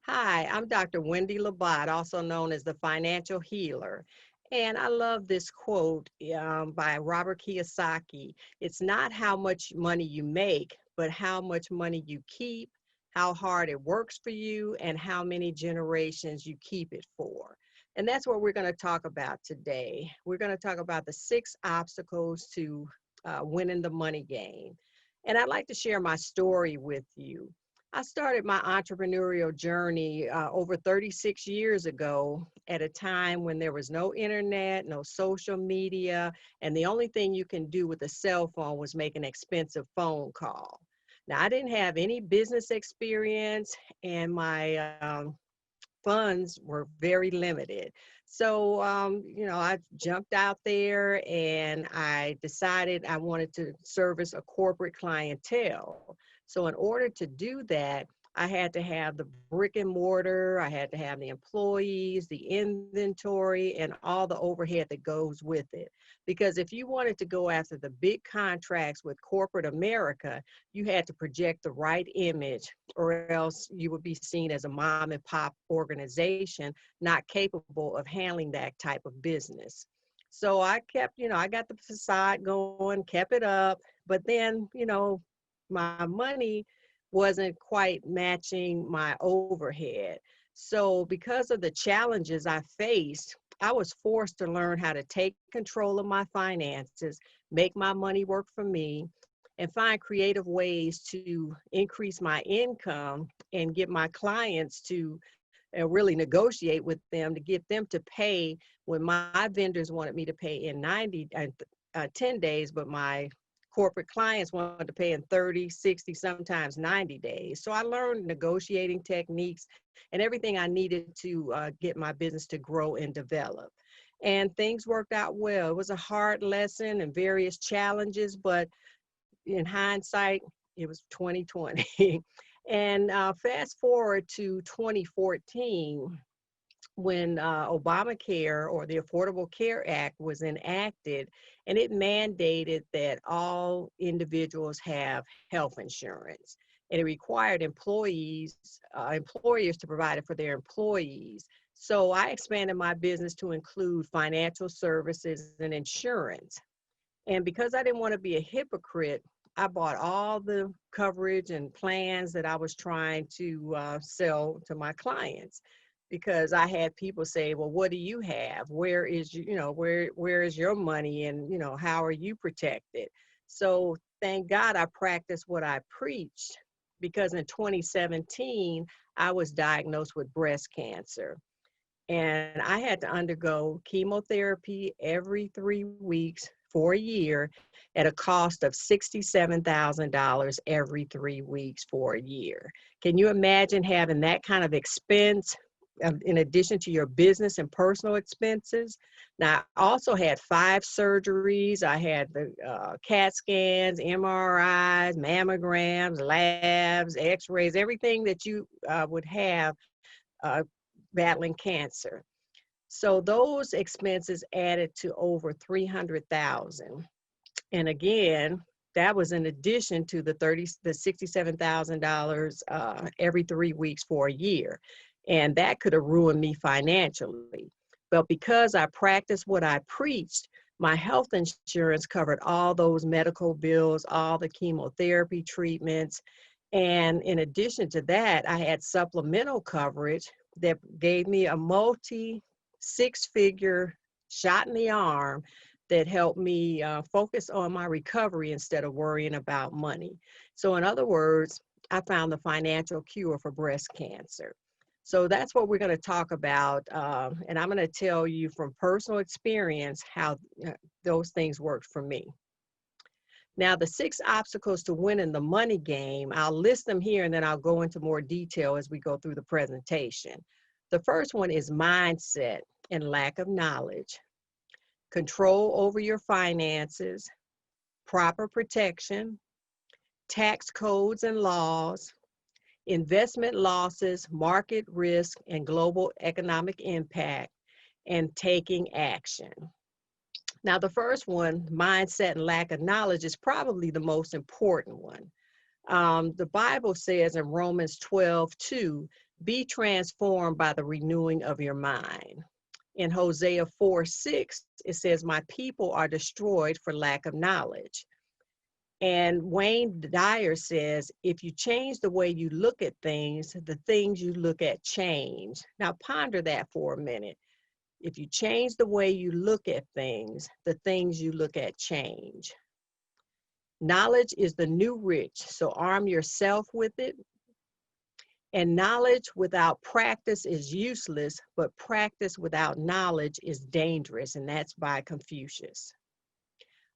Hi, I'm Dr. Wendy Labat, also known as the Financial Healer. And I love this quote by Robert Kiyosaki. It's not how much money you make, but how much money you keep, how hard it works for you, and how many generations you keep it for. And that's what we're going to talk about today. We're going to talk about the 6 obstacles to winning the money game. And I'd like to share my story with you. I started my entrepreneurial journey over 36 years ago at a time when there was no internet, no social media, and the only thing you can do with a cell phone was make an expensive phone call. Now, I didn't have any business experience, and my funds were very limited. So, I jumped out there and I decided I wanted to service a corporate clientele. So, in order to do that, I had to have the brick and mortar, I had to have the employees, the inventory, and all the overhead that goes with it. Because if you wanted to go after the big contracts with corporate America, you had to project the right image, or else you would be seen as a mom and pop organization not capable of handling that type of business. So I kept, I got the facade going, kept it up, but then, my money wasn't quite matching my overhead. So because of the challenges I faced, I was forced to learn how to take control of my finances, make my money work for me, and find creative ways to increase my income and get my clients to really negotiate with them to get them to pay when my vendors wanted me to pay in 10 days, but my corporate clients wanted to pay in 30, 60, sometimes 90 days. So I learned negotiating techniques and everything I needed to get my business to grow and develop. And things worked out well. It was a hard lesson and various challenges, but in hindsight, it was 2020. And fast forward to 2014, when Obamacare, or the Affordable Care Act, was enacted, and it mandated that all individuals have health insurance. And it required employers to provide it for their employees. So I expanded my business to include financial services and insurance. And because I didn't want to be a hypocrite, I bought all the coverage and plans that I was trying to sell to my clients, because I had people say, well, what do you have? Where is where is your money? And, how are you protected? So thank God I practiced what I preached, because in 2017, I was diagnosed with breast cancer. And I had to undergo chemotherapy every 3 weeks for a year at a cost of $67,000 every 3 weeks for a year. Can you imagine having that kind of expense in addition to your business and personal expenses? Now, I also had 5 surgeries. I had the CAT scans, MRIs, mammograms, labs, x-rays, everything that you would have uh, battling cancer. So those expenses added to over 300,000. And again, that was in addition to the $67,000 every 3 weeks for a year. And that could have ruined me financially. But because I practiced what I preached, my health insurance covered all those medical bills, all the chemotherapy treatments. And in addition to that, I had supplemental coverage that gave me a multi-6-figure shot in the arm that helped me focus on my recovery instead of worrying about money. So in other words, I found the financial cure for breast cancer. So that's what we're going to talk about. And I'm going to tell you from personal experience how those things worked for me. Now, the 6 obstacles to winning the money game, I'll list them here and then I'll go into more detail as we go through the presentation. The first one is mindset and lack of knowledge, control over your finances, proper protection, tax codes and laws, investment losses, market risk, and global economic impact, and taking action. Now, the first one, mindset and lack of knowledge, is probably the most important one. The Bible says in Romans 12:2 Be transformed by the renewing of your mind. In Hosea 4:6, it says, my people are destroyed for lack of knowledge. And Wayne Dyer says, if you change the way you look at things, the things you look at change. Now ponder that for a minute. If you change the way you look at things, the things you look at change. Knowledge is the new rich, so arm yourself with it. And knowledge without practice is useless, but practice without knowledge is dangerous, and that's by Confucius.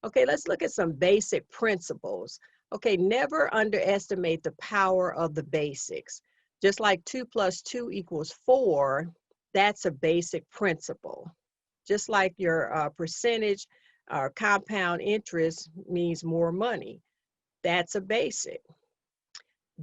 Okay, let's look at some basic principles. Okay, never underestimate the power of the basics. Just like 2 + 2 = 4, that's a basic principle. Just like your percentage or compound interest means more money. That's a basic.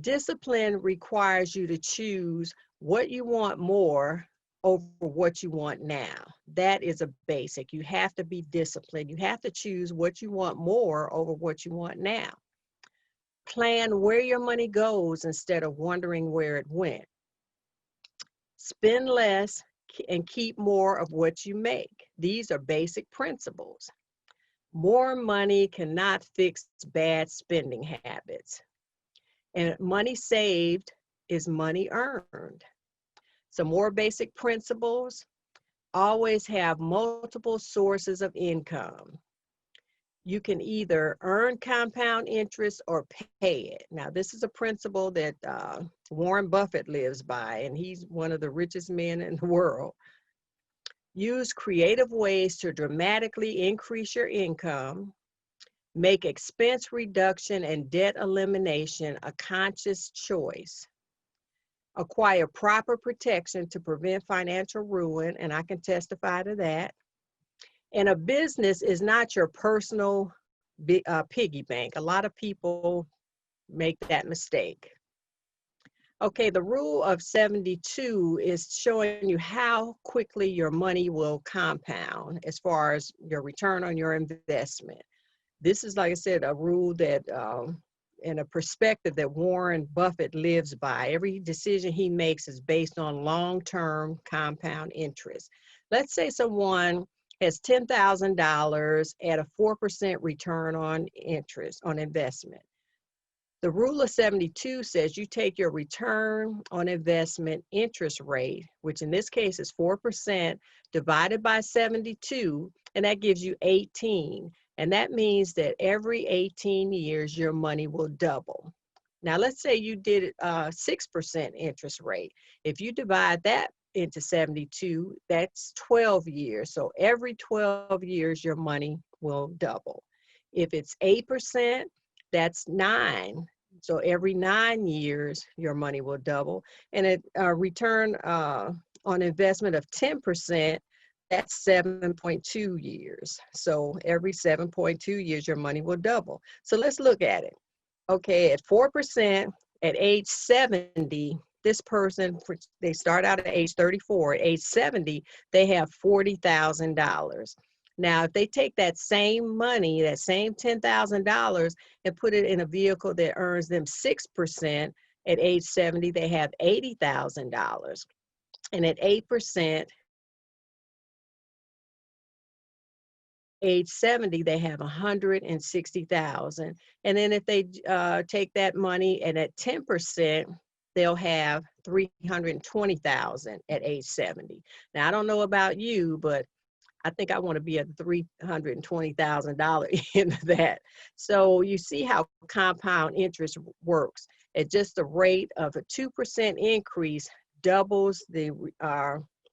Discipline requires you to choose what you want more over what you want now. That is a basic. You have to be disciplined. You have to choose what you want more over what you want now. Plan where your money goes instead of wondering where it went. Spend less and keep more of what you make. These are basic principles. More money cannot fix bad spending habits. And money saved is money earned. Some more basic principles: always have multiple sources of income. You can either earn compound interest or pay it. Now, this is a principle that Warren Buffett lives by, and he's one of the richest men in the world. Use creative ways to dramatically increase your income. Make expense reduction and debt elimination a conscious choice. Acquire proper protection to prevent financial ruin, and I can testify to that. And a business is not your personal piggy bank. A lot of people make that mistake. Okay, the rule of 72 is showing you how quickly your money will compound as far as your return on your investment. This is, like I said, a rule that, and a perspective that Warren Buffett lives by. Every decision he makes is based on long-term compound interest. Let's say someone has $10,000 at a 4% return on interest on investment. The rule of 72 says you take your return on investment interest rate, which in this case is 4%, divided by 72, and that gives you 18. And that means that every 18 years, your money will double. Now, let's say you did 6% interest rate. If you divide that into 72, that's 12 years. So every 12 years, your money will double. If it's 8%, that's 9. So every 9 years, your money will double. And a return on investment of 10%, that's 7.2 years. So every 7.2 years, your money will double. So let's look at it. Okay, at 4%, at age 70, this person, they start out at age 34. At age 70, they have $40,000. Now, if they take that same money, that same $10,000, and put it in a vehicle that earns them 6%, at age 70, they have $80,000. And at 8%, age 70, they have 160,000. And then if they take that money and at 10%, they'll have 320,000 at age 70. Now, I don't know about you, but I think I want to be at $320,000 into that. So you see how compound interest works. At just the rate of a 2% increase doubles the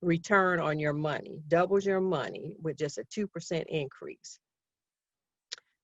return on your money, doubles your money with just a 2% increase.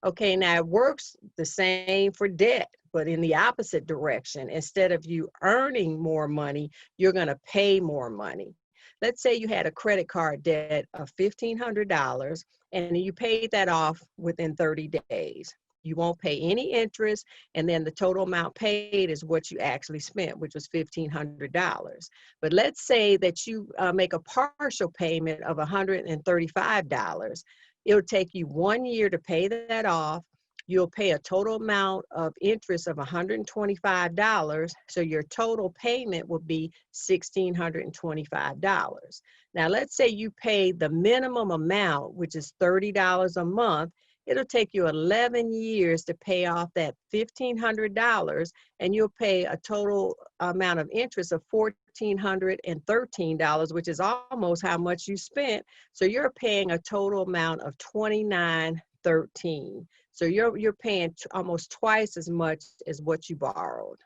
Okay, now it works the same for debt, but in the opposite direction. Instead of you earning more money, you're going to pay more money. Let's say you had a credit card debt of $1,500 and you paid that off within 30 days. You won't pay any interest, and then the total amount paid is what you actually spent, which was $1,500. But let's say that you make a partial payment of $135. It'll take you 1 year to pay that off, You'll pay a total amount of interest of $125. So your total payment will be $1,625. Now, let's say you pay the minimum amount, which is $30 a month. It'll take you 11 years to pay off that $1,500, and you'll pay a total amount of interest of $1,413, which is almost how much you spent. So you're paying a total amount of $2,913. So you're paying almost twice as much as what you borrowed.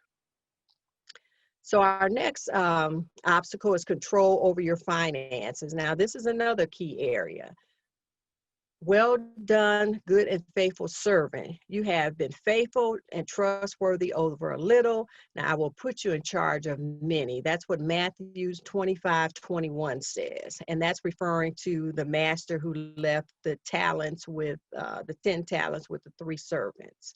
So our next obstacle is control over your finances. Now, this is another key area. Well done, good and faithful servant. You have been faithful and trustworthy over a little. Now I will put you in charge of many. That's what Matthew 25:21 says. And that's referring to the master who left the talents with the 10 talents with the 3 servants.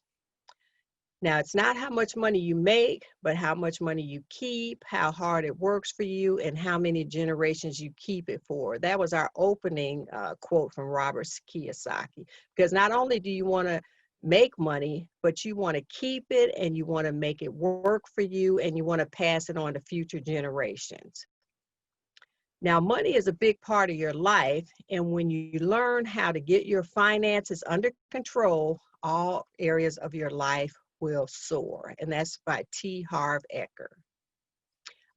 Now, it's not how much money you make, but how much money you keep, how hard it works for you, and how many generations you keep it for. That was our opening quote from Robert Kiyosaki. Because not only do you want to make money, but you want to keep it, and you want to make it work for you, and you want to pass it on to future generations. Now, money is a big part of your life, and when you learn how to get your finances under control, all areas of your life will soar. And that's by T. Harv Eker.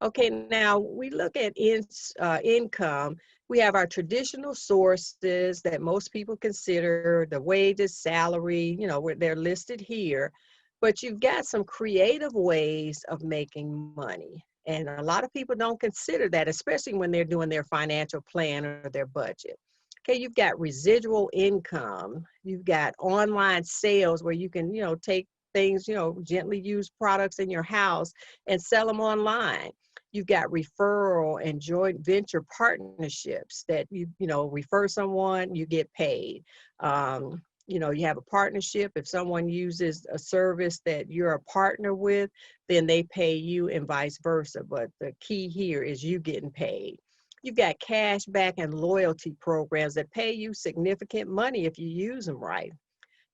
Okay, now we look at income. We have our traditional sources that most people consider, the wages, salary, they're listed here. But you've got some creative ways of making money. And a lot of people don't consider that, especially when they're doing their financial plan or their budget. Okay, you've got residual income. You've got online sales where you can, take things, gently used products in your house and sell them online. You've got referral and joint venture partnerships that you refer someone, you get paid. You have a partnership. If someone uses a service that you're a partner with, then they pay you and vice versa. But the key here is you getting paid. You've got cash back and loyalty programs that pay you significant money if you use them right.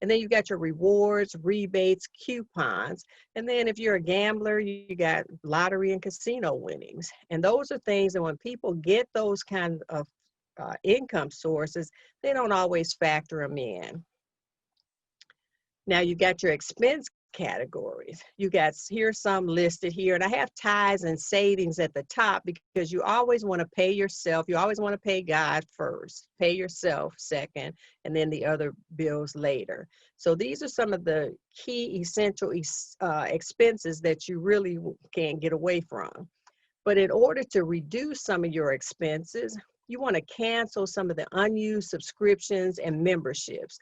And then you got your rewards, rebates, coupons. And then if you're a gambler, you got lottery and casino winnings. And those are things that when people get those kind of income sources, they don't always factor them in. Now you got your expense categories. Here's some listed here, and I have tithes and savings at the top because you always want to pay yourself. You always want to pay God first, pay yourself second, and then the other bills later. So these are some of the key essential expenses that you really can't get away from. But in order to reduce some of your expenses, you want to cancel some of the unused subscriptions and memberships.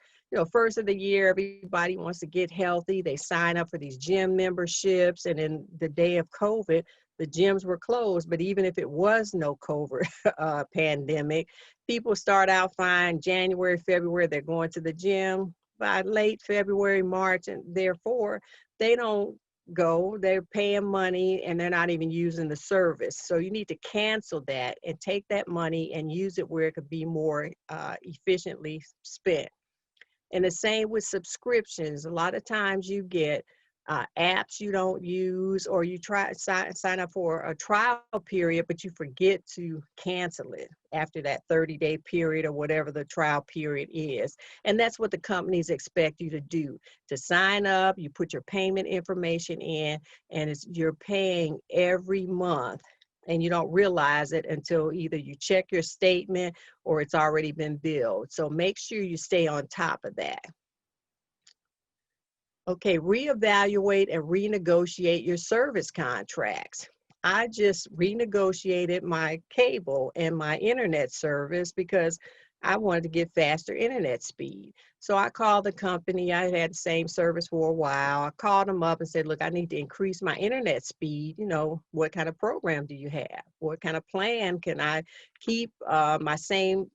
First of the year, everybody wants to get healthy. They sign up for these gym memberships. And in the day of COVID, the gyms were closed. But even if it was no COVID pandemic, people start out fine. January, February, they're going to the gym. By late February, March, and therefore, they don't go. They're paying money, and they're not even using the service. So you need to cancel that and take that money and use it where it could be more efficiently spent. And the same with subscriptions. A lot of times you get apps you don't use, or you sign up for a trial period, but you forget to cancel it after that 30-day period or whatever the trial period is. And that's what the companies expect you to do, to sign up, you put your payment information in, and you're paying every month. And you don't realize it until either you check your statement or it's already been billed. So make sure you stay on top of that. Okay, reevaluate and renegotiate your service contracts. I just renegotiated my cable and my internet service because I wanted to get faster internet speed. So I called the company. I had the same service for a while. I called them up and said, look, I need to increase my internet speed. What kind of program do you have? What kind of plan can I keep my same,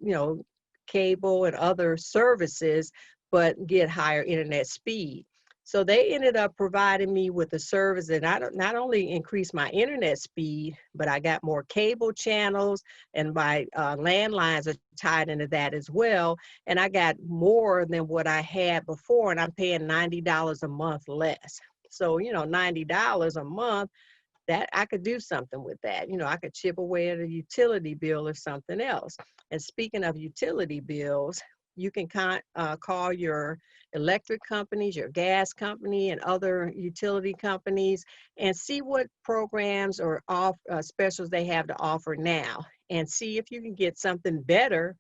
cable and other services, but get higher internet speed? So they ended up providing me with a service that not only increased my internet speed, but I got more cable channels, and my landlines are tied into that as well. And I got more than what I had before, and I'm paying $90 a month less. So, $90 a month, that I could do something with that. I could chip away at a utility bill or something else. And speaking of utility bills, you can call your electric companies, your gas company, and other utility companies and see what programs or specials they have to offer now, and see if you can get something better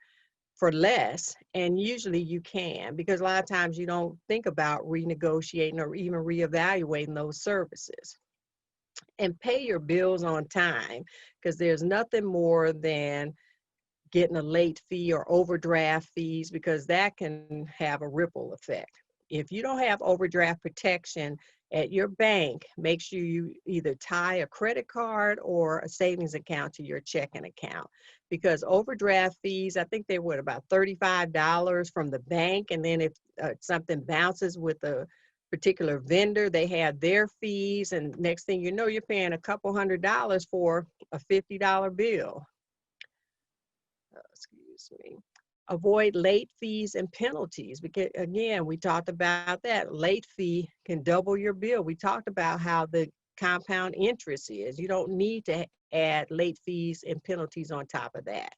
for less. And usually you can, because a lot of times you don't think about renegotiating or even reevaluating those services. And pay your bills on time, because there's nothing more than getting a late fee or overdraft fees, because that can have a ripple effect. If you don't have overdraft protection at your bank, make sure you either tie a credit card or a savings account to your checking account, because overdraft fees, I think they were about $35 from the bank. And then if something bounces with a particular vendor, they have their fees. And next thing you know, you're paying a couple $100 for a $50 bill. Excuse me. Avoid late fees and penalties, because again, we talked about that. Late fee can double your bill. We talked about how the compound interest is. You don't need to add late fees and penalties on top of that.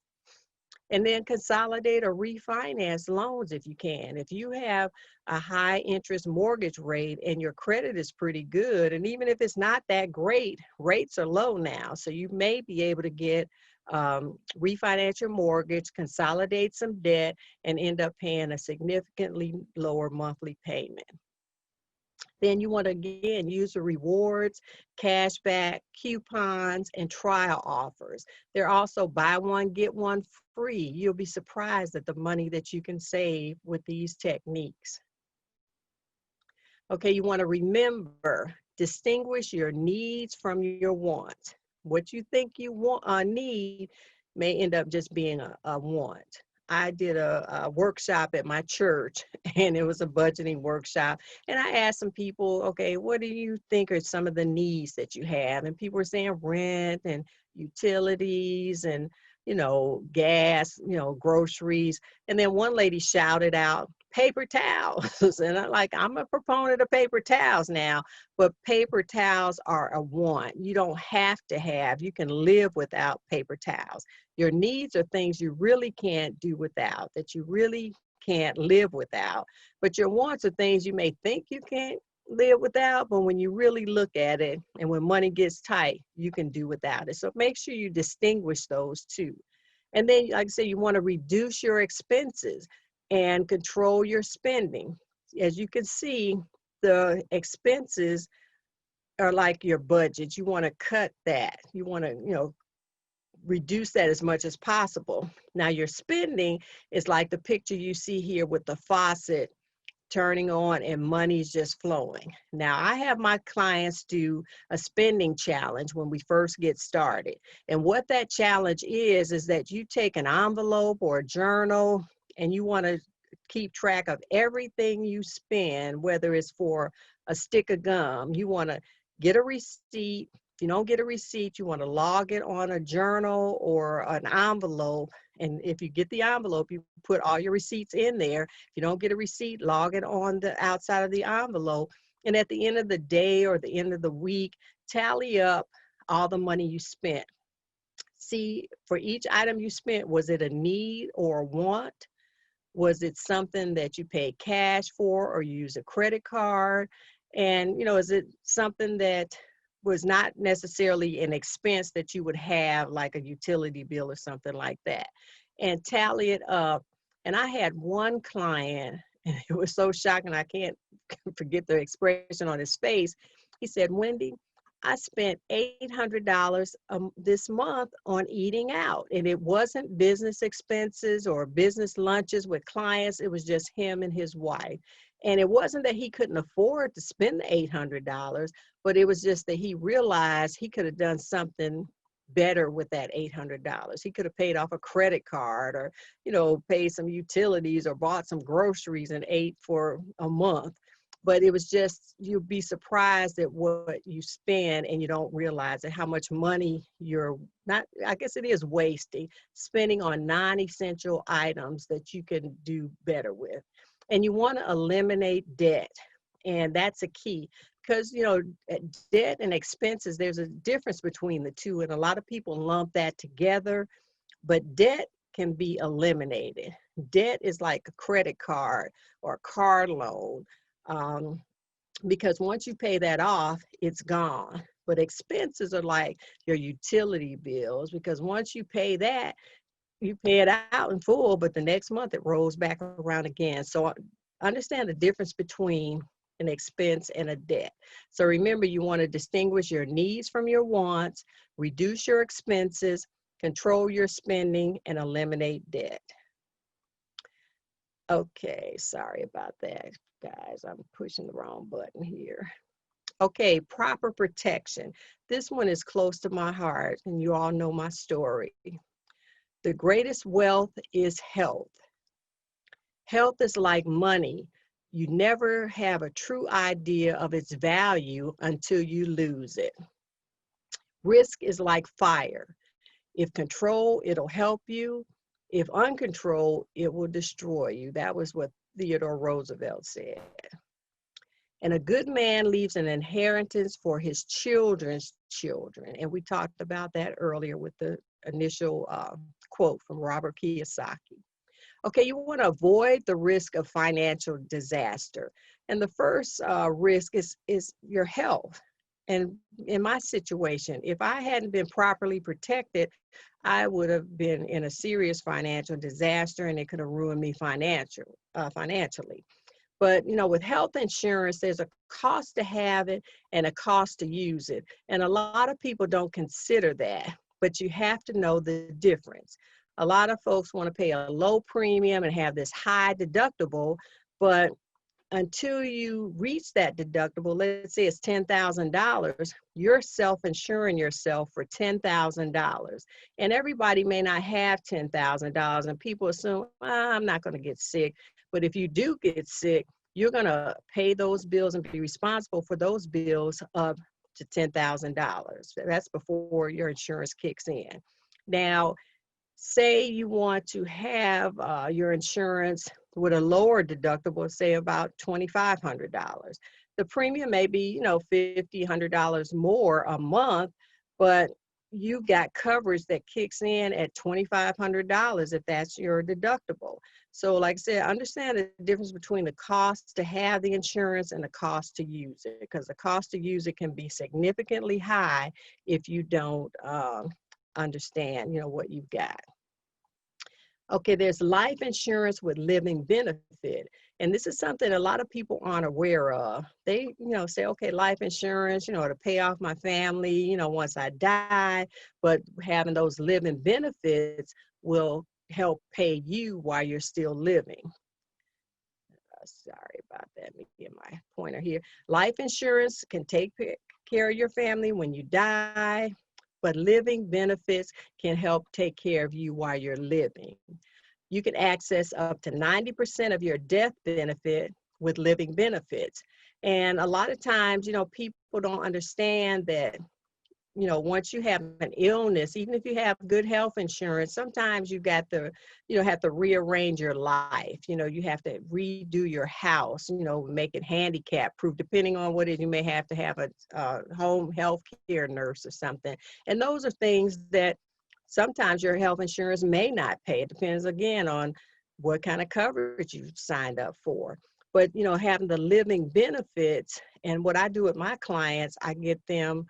And then consolidate or refinance loans if you can. If you have a high interest mortgage rate and your credit is pretty good, and even if it's not that great, rates are low now. So you may be able to get refinance your mortgage, consolidate some debt, and end up paying a significantly lower monthly payment. Then you want to, again, use the rewards, cashback, coupons, and trial offers. There are also buy one, get one free. You'll be surprised at the money that you can save with these techniques. Okay, you want to remember, distinguish your needs from your wants. What you think you need may end up just being a want. I did a workshop at my church, and it was a budgeting workshop. And I asked some people, okay, what do you think are some of the needs that you have? And people were saying rent and utilities and, gas, groceries. And then one lady shouted out, paper towels. And I'm a proponent of paper towels now, but paper towels are a want. You don't have to have, you can live without paper towels. Your needs are things you really can't do without, that you really can't live without. But your wants are things you may think you can't live without, but when you really look at it and when money gets tight, you can do without it. So make sure you distinguish those two. And then, like I said, you want to reduce your expenses and control your spending. As you can see, the expenses are like your budget. You want to cut that. You want to, reduce that as much as possible. Now, your spending is like the picture you see here with the faucet turning on and money's just flowing. Now, I have my clients do a spending challenge when we first get started. And what that challenge is that you take an envelope or a journal, and you want to keep track of everything you spend, whether it's for a stick of gum. You want to get a receipt. If you don't get a receipt, you want to log it on a journal or an envelope. And if you get the envelope, you put all your receipts in there. If you don't get a receipt, log it on the outside of the envelope. And at the end of the day or the end of the week, tally up all the money you spent. See, for each item you spent, was it a need or a want? Was it something that you paid cash for or you use a credit card? And, is it something that was not necessarily an expense that you would have, like a utility bill or something like that? And tally it up. And I had one client, and it was so shocking, I can't forget the expression on his face. He said, Wendy, I spent $800 this month on eating out. And it wasn't business expenses or business lunches with clients. It was just him and his wife. And it wasn't that he couldn't afford to spend the $800, but it was just that he realized he could have done something better with that $800. He could have paid off a credit card or, paid some utilities or bought some groceries and ate for a month. but it was just, you'll be surprised at what you spend and you don't realize it, how much money you're not, I guess it is wasting, spending on non-essential items that you can do better with. And you want to eliminate debt. And that's a key because, debt and expenses, there's a difference between the two. And a lot of people lump that together, but debt can be eliminated. Debt is like a credit card or a car loan, because once you pay that off, it's gone. But expenses are like your utility bills, because once you pay that, you pay it out in full, but the next month it rolls back around again. So understand the difference between an expense and a debt. So remember, you want to distinguish your needs from your wants, reduce your expenses, control your spending, and eliminate debt. Okay, sorry about that, guys. I'm pushing the wrong button here. Okay, proper protection. This one is close to my heart, and you all know my story. The greatest wealth is health. Health is like money. You never have a true idea of its value until you lose it. Risk is like fire. If control, it'll help you. If uncontrolled, it will destroy you. That was what Theodore Roosevelt said. And a good man leaves an inheritance for his children's children. And we talked about that earlier with the initial quote from Robert Kiyosaki. Okay, you want to avoid the risk of financial disaster. And the first risk is your health. And in my situation, if I hadn't been properly protected, I would have been in a serious financial disaster, and it could have ruined me financially. But, with health insurance, there's a cost to have it and a cost to use it. And a lot of people don't consider that, but you have to know the difference. A lot of folks want to pay a low premium and have this high deductible, but until you reach that deductible, let's say it's $10,000, you're self-insuring yourself for $10,000. And everybody may not have $10,000, and people assume, I'm not going to get sick. But if you do get sick, you're going to pay those bills and be responsible for those bills up to $10,000. That's before your insurance kicks in. Now, say you want to have your insurance with a lower deductible, say about $2,500. The premium may be, $50, $100 more a month, but you got coverage that kicks in at $2,500 if that's your deductible. So like I said, understand the difference between the cost to have the insurance and the cost to use it, because the cost to use it can be significantly high if you don't understand, what you've got. Okay, there's life insurance with living benefit. And this is something a lot of people aren't aware of. They, say, okay, life insurance, to pay off my family, once I die, but having those living benefits will help pay you while you're still living. Sorry about that. Let me get my pointer here. Life insurance can take care of your family when you die, but living benefits can help take care of you while you're living. You can access up to 90% of your death benefit with living benefits. And a lot of times, people don't understand that, once you have an illness, even if you have good health insurance, sometimes you got to, have to rearrange your life. You have to redo your house, make it handicap proof, depending on what it is. You may have to have a home health care nurse or something. And those are things that sometimes your health insurance may not pay. It depends, again, on what kind of coverage you signed up for. But, having the living benefits, and what I do with my clients, I get them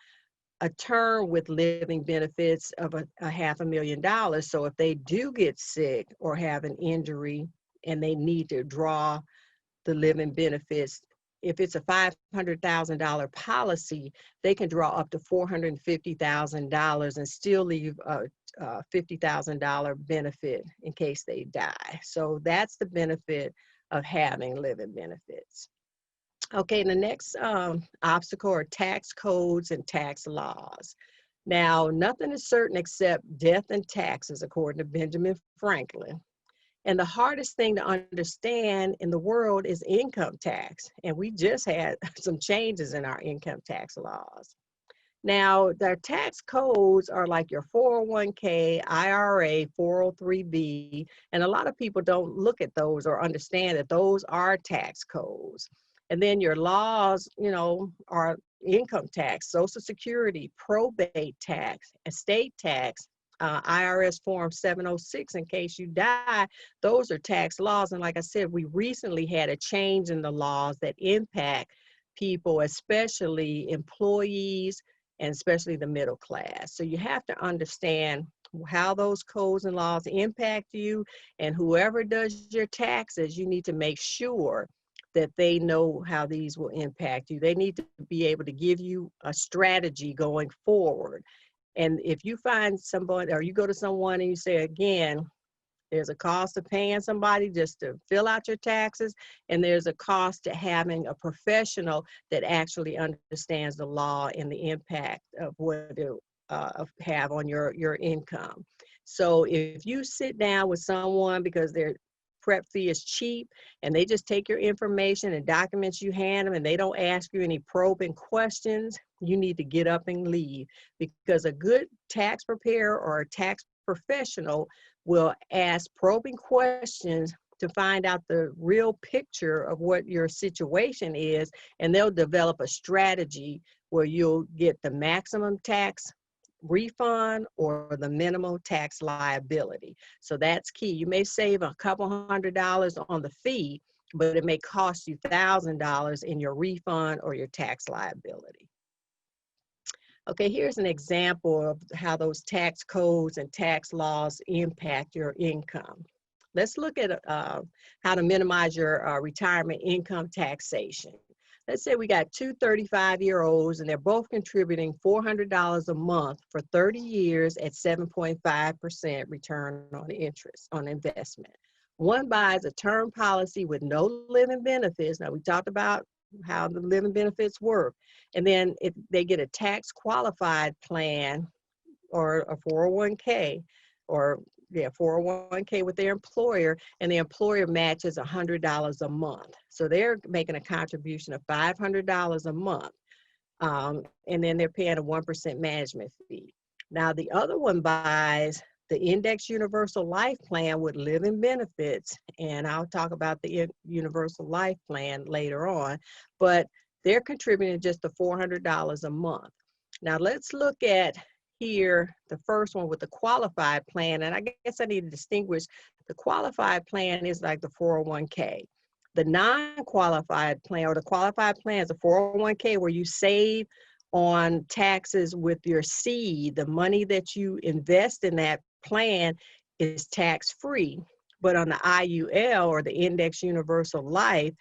a term with living benefits of a $500,000. So if they do get sick or have an injury and they need to draw the living benefits, if it's a $500,000 policy, they can draw up to $450,000 and still leave a $50,000 benefit in case they die. So that's the benefit of having living benefits. Okay, the next obstacle are tax codes and tax laws. Now, nothing is certain except death and taxes, according to Benjamin Franklin. And the hardest thing to understand in the world is income tax. And we just had some changes in our income tax laws. Now, their tax codes are like your 401k, IRA, 403b, and a lot of people don't look at those or understand that those are tax codes. And then your laws, are income tax, Social Security, probate tax, estate tax, IRS Form 706 in case you die. Those are tax laws. And like I said, we recently had a change in the laws that impact people, especially employees, and especially the middle class. So you have to understand how those codes and laws impact you, and whoever does your taxes, you need to make sure that they know how these will impact you. They need to be able to give you a strategy going forward. And if you find somebody, or you go to someone and you say, again, there's a cost of paying somebody just to fill out your taxes, and there's a cost to having a professional that actually understands the law and the impact of what it have on your income. So if you sit down with someone because their prep fee is cheap and they just take your information and documents you hand them and they don't ask you any probing questions, you need to get up and leave, because a good tax preparer or a tax professional will ask probing questions to find out the real picture of what your situation is, and they'll develop a strategy where you'll get the maximum tax refund or the minimum tax liability. So that's key. You may save a couple $100 on the fee, but it may cost you $1,000 in your refund or your tax liability. Okay, here's an example of how those tax codes and tax laws impact your income. Let's look at how to minimize your retirement income taxation. Let's say we got two 35-year-olds and they're both contributing $400 a month for 30 years at 7.5% return on interest on investment. One buys a term policy with no living benefits. Now, we talked about how the living benefits work. And then if they get a tax qualified plan or a 401k or 401k with their employer, and the employer matches $100 a month. So they're making a contribution of $500 a month. And then they're paying a 1% management fee. Now the other one buys the Index Universal Life Plan with living benefits, and I'll talk about the Universal Life Plan later on, but they're contributing just the $400 a month. Now let's look at here the first one with the qualified plan, and I guess I need to distinguish. The qualified plan is like the 401k. The non-qualified plan, or the qualified plan, is a 401k where you save on taxes with your seed. The money that you invest in that plan is tax-free. But on the IUL, or the Index Universal Life,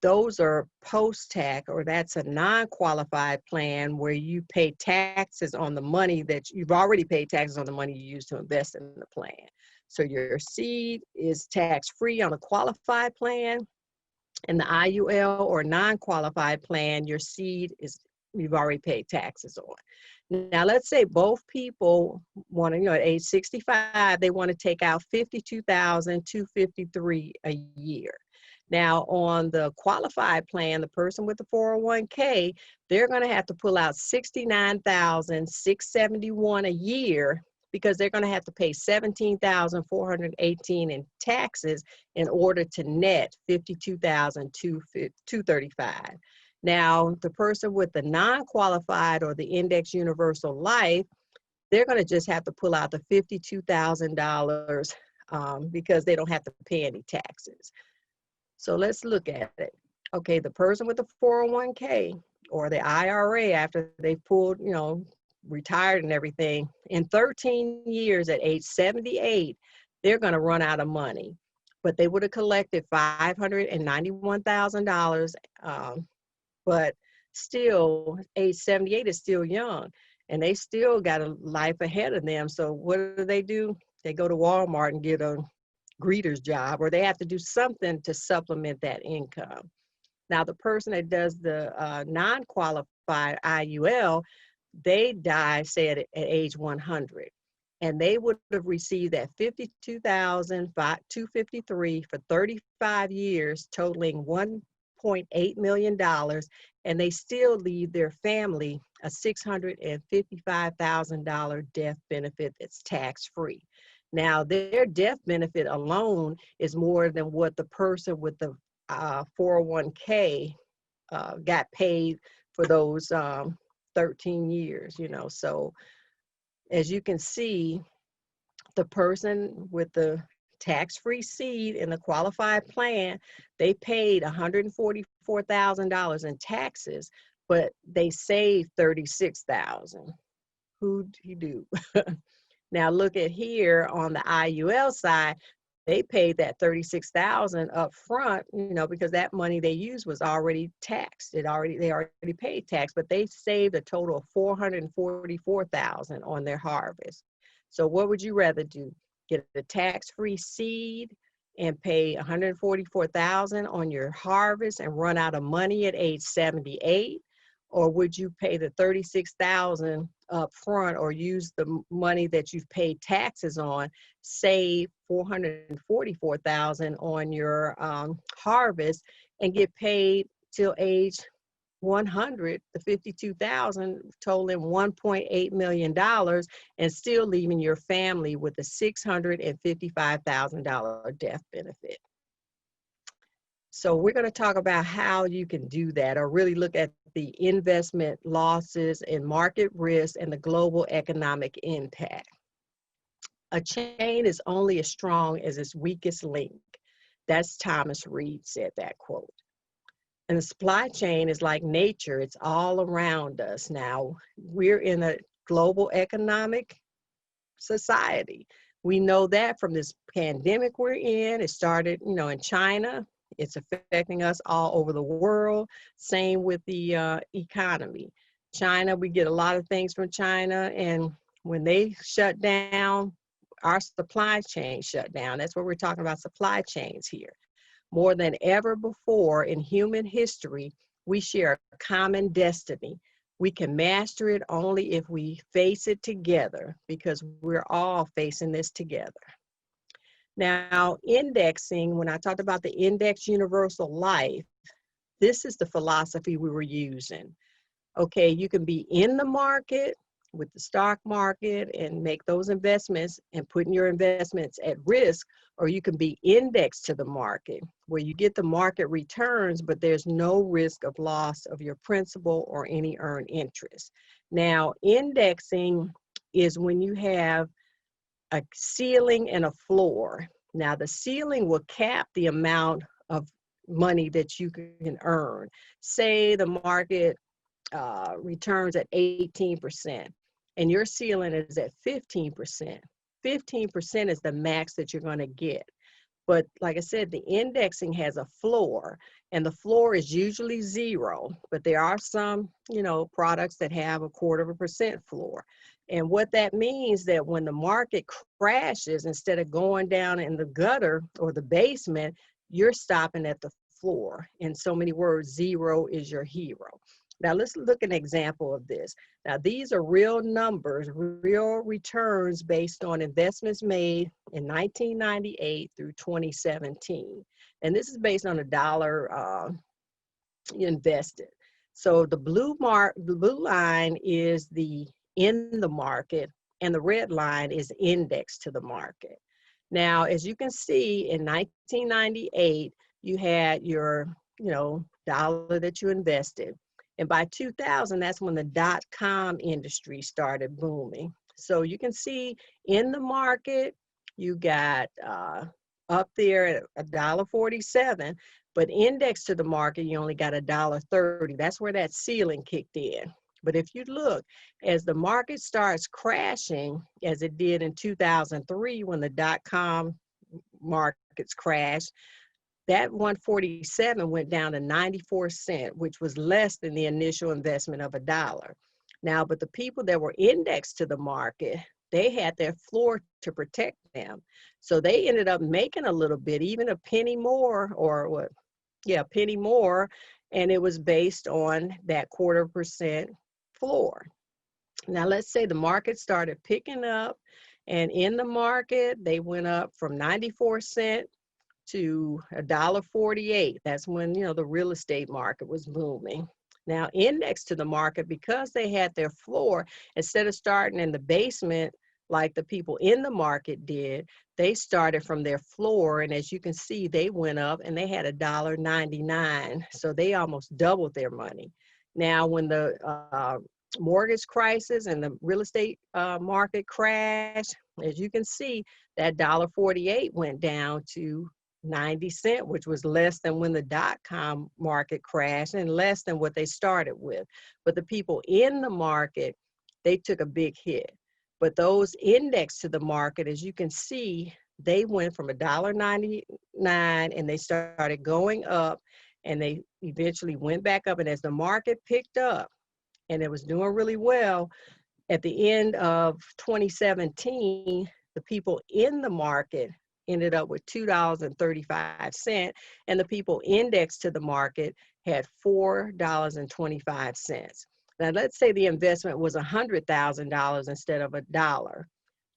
those are post-tax, or that's a non-qualified plan where you pay taxes on the money that you've already paid taxes on the money you use to invest in the plan. So your seed is tax-free on a qualified plan, and the IUL or non-qualified plan, your seed is you've already paid taxes on. Now, let's say both people want to, at age 65, they want to take out $52,253 a year. Now, on the qualified plan, the person with the 401k, they're going to have to pull out $69,671 a year, because they're going to have to pay $17,418 in taxes in order to net $52,235. Now, the person with the non-qualified or the Index Universal Life, they're going to just have to pull out the $52,000 because they don't have to pay any taxes. So let's look at it. Okay, the person with the 401k or the IRA, after they pulled, retired and everything, in 13 years at age 78, they're going to run out of money. But they would have collected $591,000, but still, age 78 is still young, and they still got a life ahead of them. So what do? They go to Walmart and get a greeter's job, or they have to do something to supplement that income. Now, the person that does the non-qualified IUL, they die, say, at age 100. and they would have received that $52,253 for 35 years, totaling $1.8 million, and they still leave their family a $655,000 death benefit that's tax-free. Now, their death benefit alone is more than what the person with the 401k got paid for those 13 years, So as you can see, the person with the tax-free seed in the qualified plan, they paid $144,000 in taxes, but they saved $36,000. Who'd he do? Now look at here on the IUL side, they paid that $36,000 up front, because that money they used was already taxed. They already paid tax, but they saved a total of $444,000 on their harvest. So what would you rather do? Get a tax-free seed and pay $144,000 on your harvest and run out of money at age 78? Or would you pay the $36,000 up front, or use the money that you've paid taxes on, save $444,000 on your harvest, and get paid till age 100, the $52,000, totaling $1.8 million, and still leaving your family with a $655,000 death benefit? So we're going to talk about how you can do that, or really look at the investment losses and market risk and the global economic impact. A chain is only as strong as its weakest link. That's Thomas Reed said that quote. And the supply chain is like nature. It's all around us. Now, we're in a global economic society. We know that from this pandemic we're in. It started, in China. It's affecting us all over the world. Same with the economy. China, we get a lot of things from China, and when they shut down, our supply chain shut down. That's what we're talking about, supply chains here. More than ever before in human history, we share a common destiny. We can master it only if we face it together, because we're all facing this together. Now, indexing, when I talked about the index universal life, this is the philosophy we were using. Okay, you can be in the market with the stock market and make those investments and putting your investments at risk, or you can be indexed to the market where you get the market returns, but there's no risk of loss of your principal or any earned interest. Now, indexing is when you have a ceiling and a floor. Now, the ceiling will cap the amount of money that you can earn. Say the market returns at 18%, and your ceiling is at 15%. 15% is the max that you're going to get. But like I said, the indexing has a floor, and the floor is usually 0, but there are some, products that have a 0.25% floor. And what that means that when the market crashes, instead of going down in the gutter or the basement, you're stopping at the floor. In so many words, 0 is your hero. Now let's look at an example of this. Now these are real numbers, real returns based on investments made in 1998 through 2017. And this is based on $1 invested. So the blue line is the in the market, and the red line is indexed to the market. Now, as you can see, in 1998, you had your, dollar that you invested. And by 2000, that's when the .com industry started booming. So you can see in the market, you got up there at $1.47, but indexed to the market, you only got $1.30. That's where that ceiling kicked in. But if you look, as the market starts crashing, as it did in 2003 when the .com markets crashed, that 147 went down to 94 cents, which was less than the initial investment of $1. Now, but the people that were indexed to the market, they had their floor to protect them. So they ended up making a little bit, even a penny more, or what? Yeah, a penny more. And it was based on that 0.25% floor. Now, let's say the market started picking up And in the market, they went up from 94 cents to $1.48. That's when, the real estate market was booming. Now, indexed to the market, because they had their floor, instead of starting in the basement like the people in the market did, they started from their floor. And as you can see, they went up and they had $1.99. So they almost doubled their money. Now, when the mortgage crisis and the real estate market crashed, as you can see, that $1.48 went down to 90 cents, which was less than when the dot-com market crashed and less than what they started with. But the people in the market, they took a big hit. But those indexed to the market, as you can see, they went from $1.99 and they started going up, and they eventually went back up. And as the market picked up and it was doing really well, at the end of 2017, the people in the market ended up with $2.35, and the people indexed to the market had $4.25. Now, let's say the investment was $100,000 instead of $1.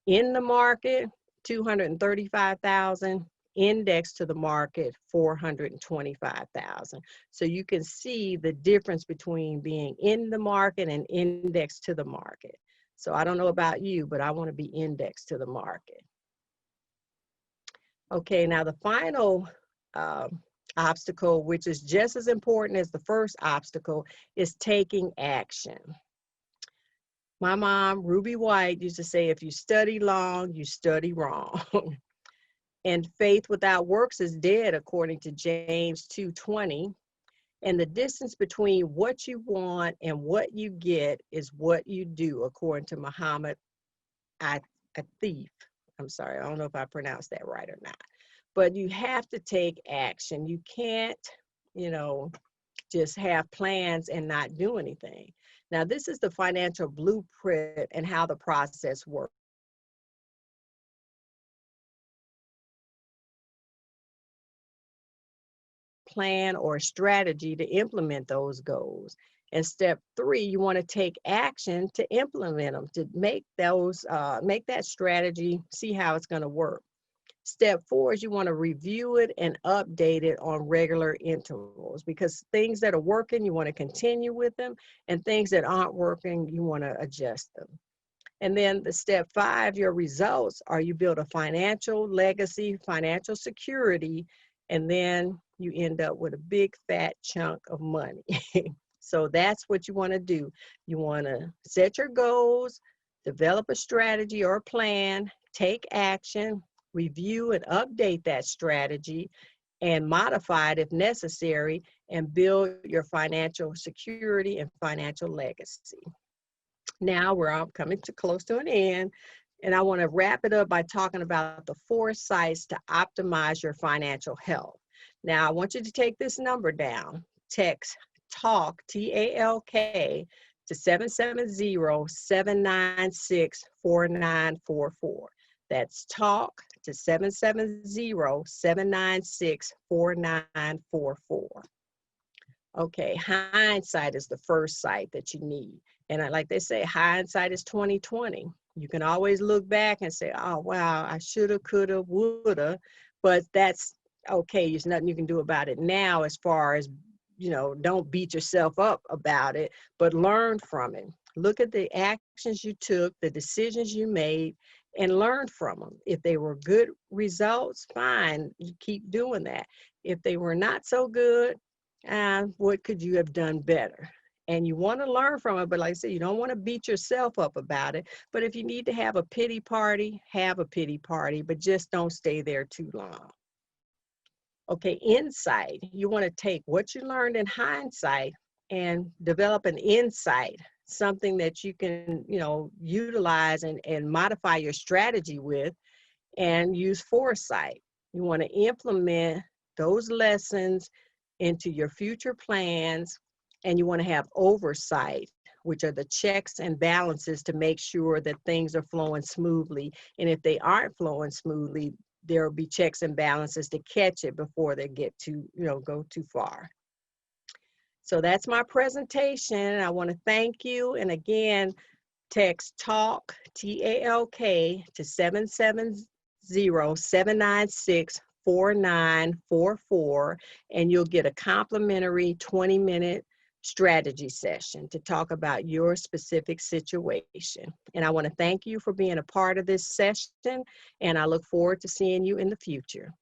In the market, $235,000, indexed to the market, $425,000. So you can see the difference between being in the market and indexed to the market. So I don't know about you, but I want to be indexed to the market. Okay, now the final obstacle, which is just as important as the first obstacle, is taking action. My mom, Ruby White, used to say, if you study long, you study wrong. And faith without works is dead, according to James 2:20. And the distance between what you want and what you get is what you do, according to Muhammad Atif. I'm sorry, I don't know if I pronounced that right or not. But you have to take action. You can't, just have plans and not do anything. Now, this is the financial blueprint and how the process works. Plan or strategy to implement those goals. And step 3, you want to take action to implement them, to make that strategy, see how it's going to work. Step 4 is you want to review it and update it on regular intervals, because things that are working, you want to continue with them, and things that aren't working, you want to adjust them. And then the step 5, your results are you build a financial legacy, financial security, and then you end up with a big fat chunk of money. So that's what you want to do. You want to set your goals, develop a strategy or a plan, take action, review and update that strategy, and modify it if necessary, and build your financial security and financial legacy. Now we're all coming to close to an end, and I want to wrap it up by talking about the 4 sites to optimize your financial health. Now, I want you to take this number down. Text TALK, T-A-L-K, to 770-796-4944. That's TALK to 770-796-4944. Okay, hindsight is the first site that you need. And like they say, hindsight is 20/20. You can always look back and say, oh, wow, I shoulda, coulda, woulda, but that's okay. There's nothing you can do about it now, as far as, don't beat yourself up about it, but learn from it. Look at the actions you took, the decisions you made, and learn from them. If they were good results, fine, you keep doing that. If they were not so good, what could you have done better? And you want to learn from it, but like I said, you don't want to beat yourself up about it. But if you need to have a pity party, have a pity party, but just don't stay there too long. Okay, insight. You want to take what you learned in hindsight and develop an insight, something that you can, utilize and modify your strategy with, and use foresight. You want to implement those lessons into your future plans, and you want to have oversight, which are the checks and balances to make sure that things are flowing smoothly. And if they aren't flowing smoothly, there will be checks and balances to catch it before they get go too far. So that's my presentation. I want to thank you. And again, Text TALK, TALK, to 770-796-4944, and you'll get a complimentary 20-minute strategy session to talk about your specific situation. And I want to thank you for being a part of this session, and I look forward to seeing you in the future.